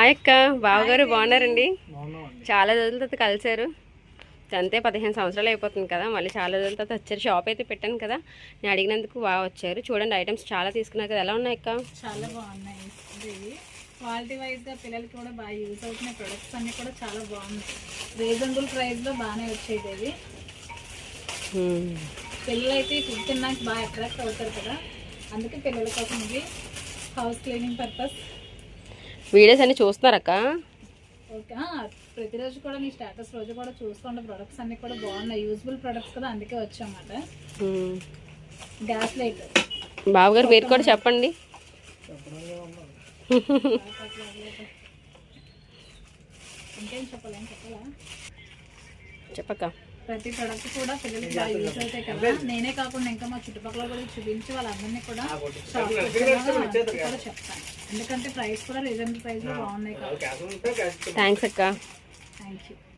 Hi అక్క, బావగారు బాగున్నారండి? చాలా రోజుల తర్వాత కలిసారు. అంతే 15 సంవత్సరాలు అయిపోతుంది కదా, మళ్ళీ చాలా రోజుల తర్వాత వచ్చారు. షాప్ అయితే పెట్టాను కదా, నేను అడిగినందుకు బాగా వచ్చారు. చూడండి ఐటమ్స్ చాలా తీసుకున్నారు కదా, ఎలా ఉన్నాయి అక్క? చాలా బాగున్నాయి. క్వాలిటీ వైజ్గా పిల్లలకి కూడా బాగా యూజ్ అవుతున్నాయి. ప్రొడక్ట్స్ అన్నీ కూడా చాలా బాగున్నాయి. రీజనబుల్ ప్రైస్లో బాగానే వచ్చేది ఇవి. పిల్లలు అయితే ఫుడ్ తినడానికి బాగా అట్రాక్ట్ అవుతారు కదా, అందుకే పిల్లల కోసం ఇవి హౌస్ క్లీనింగ్ పర్పస్. వీడియోస్ అన్ని చూస్తున్నారక్క? ఓకే, ప్రతిరోజు కూడా నీ స్టేటస్ రోజు కూడా చూస్తుండే. ప్రొడక్ట్స్ అన్నీ కూడా బాగున్నాయి, యూజ్ఫుల్ ప్రొడక్ట్స్ కదా, అందుకే వచ్చామన్నమాట. గ్యాస్ లైట్ బావగారు పేరు కూడా చెప్పండి. ఇంకేం చెప్పాలా చెప్పక్క. ప్రతి ప్రొడక్ట్ కూడా పిల్లలకి బాగా యూజ్ అవుతాయి కదా. నేనే కాకుండా ఇంకా మా చుట్టుపక్కల కూడా చూపించి వాళ్ళందరినీ కూడా షాప్ కూడా చెప్తాను. ఎందుకంటే ప్రైస్ కూడా రీజనబుల్ ప్రైస్లో బాగున్నాయి కాబట్టి. థ్యాంక్స్ అక్క. Thank you.